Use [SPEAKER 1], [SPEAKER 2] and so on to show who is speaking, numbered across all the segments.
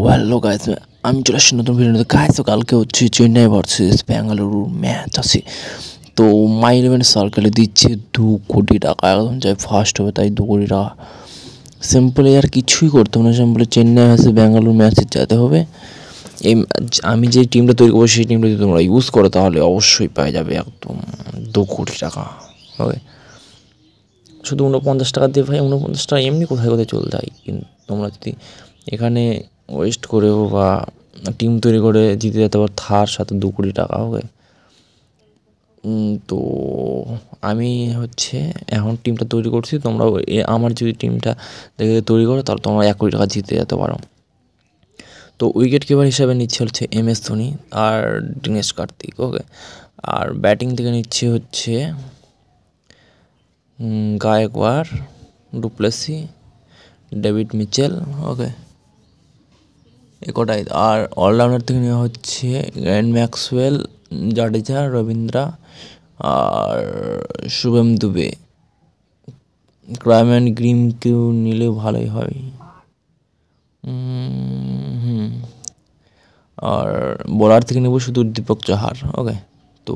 [SPEAKER 1] Hello guys, আমি চলে আসছি নতুন ভিডিওতে। গাইস, তো কালকে হচ্ছে চেন্নাই ভার্সেস বেঙ্গালুরু ম্যাচ আছে। তো মাই ইলেভেন সার্কেলে দিচ্ছে 2 কোটি টাকা, একদম যাই ফার্স্ট হবে তাই 2 কোটি টাকা। সিম্পলি আর কিছুই করতে হবে না, সিম্পলি চেন্নাই ভার্সেস বেঙ্গালুরু ম্যাচে যেতে হবে। এই আমি যে টিমটা তৈরি করবো সেই টিমটা যদি তোমরা ইউজ করো তাহলে অবশ্যই পেয়ে যাবে একদম 2 কোটি টাকা। ওকে, শুধু 49 টাকা দিয়ে ভাই, 49 টাকা এমনি কোথায় কোথায় চলে যায়। কিন্তু তোমরা যদি এখানে ওয়েস্ট করেও বা টিম তৈরি করে জিতে যেতে পারো তার সাথে 2 কোটি টাকা। ওকে, তো আমি হচ্ছে এখন টিমটা তৈরি করছি। তোমরা আমার যদি টিমটা দেখে তৈরি করো তাহলে তোমরা 1 কোটি টাকা জিতে যেতে পারো। তো উইকেট কিপার হিসাবে নিচ্ছে হচ্ছে MS ধোনি আর দীনেশ কার্তিক। ওকে, আর ব্যাটিং থেকে নিচ্ছে হচ্ছে গায়কওয়াড়, ডুপ্লেসি, ডেভিড মিচেল। ওকে, কটাই। আর অলরাউন্ডার থেকে নেওয়া হচ্ছে গ্র্যান্ড ম্যাক্সওয়েল, জাডেজা, রবীন্দ্রা আর শুভম দুবে। ক্রাইম্যান গ্রিমকেও নিলে ভালোই হয়। আর বোলার থেকে নেব শুধু দীপক চাহার। ওকে, তো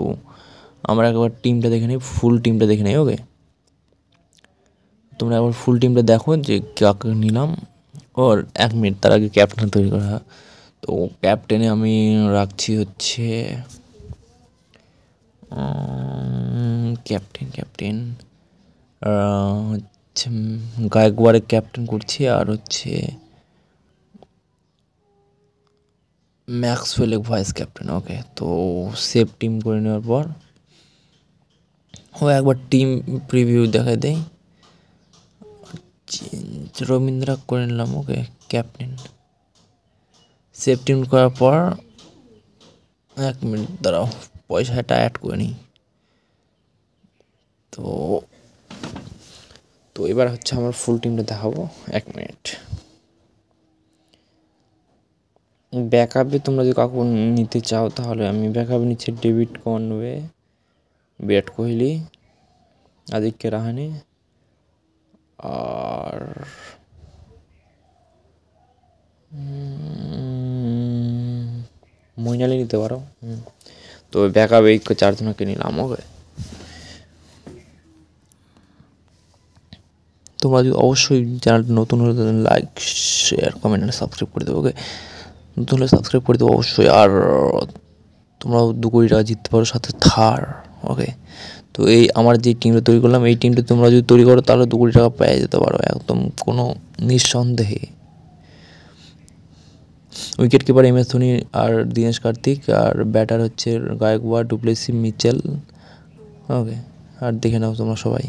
[SPEAKER 1] আমরা একবার টিমটা দেখে নিই, ফুল টিমটা দেখে নিই। ওকে, তোমরা একবার ফুল টিমটা দেখো যে কাকে নিলাম। ওর 1 মিনিট তার আগে ক্যাপ্টেন তৈরি করা। তো ক্যাপ্টেনে আমি রাখছি হচ্ছে ক্যাপ্টেন হচ্ছে গায়কওয়াড়ের ক্যাপ্টেন করছি, আর হচ্ছে ম্যাক্সওয়েল ভাইস ক্যাপ্টেন। ওকে, তো সেভ টিম করে নেওয়ার পর একবার টিম প্রিভিউ দেখা দেয়। রবীন্দ্রা করে নিলাম। ওকে, ক্যাপ্টেন। সেভ টিম করার পর 1 মিনিট দাঁড়াও, পয়সাটা অ্যাড করে নিই। তো এবার হচ্ছে আমার ফুল টিমটা দেখাবো। 1 মিনিট। ব্যাকআপে তোমরা যদি কাউকে নিতে চাও তাহলে আমি ব্যাকআপে নিচ্ছি ডেভিড কনওয়ে, বিরাট কোহলি, আদিত্য রাহানে আর মইন আলী নিতে পারো। তো ব্যাকআপে এই 4জনকে নিলাম। ওকে, তোমরা যদি অবশ্যই চ্যানেলটা নতুন হলে লাইক, শেয়ার, কমেন্ট আর সাবস্ক্রাইব করে দেবো। ওকে, নতুন হলে সাবস্ক্রাইব করে দেবো অবশ্যই। আর তোমরাও 2 কোটি টাকা জিততে পারো সাথে থার। ওকে, তো এই আমার যে টিমটা তৈরি করলাম এই টিমটা তোমরা যদি তৈরি করো তাহলে 2 কোটি টাকা পেয়ে যেতে পারো একদম কোনো নিঃসন্দেহে। উইকেট কিপার MS ধোনি আর দীনেশ কার্তিক, আর ব্যাটার হচ্ছে গায়কওয়াড়, ডুপ্লেসি, মিচেল। ওকে, আর দেখে নাও তোমরা সবাই।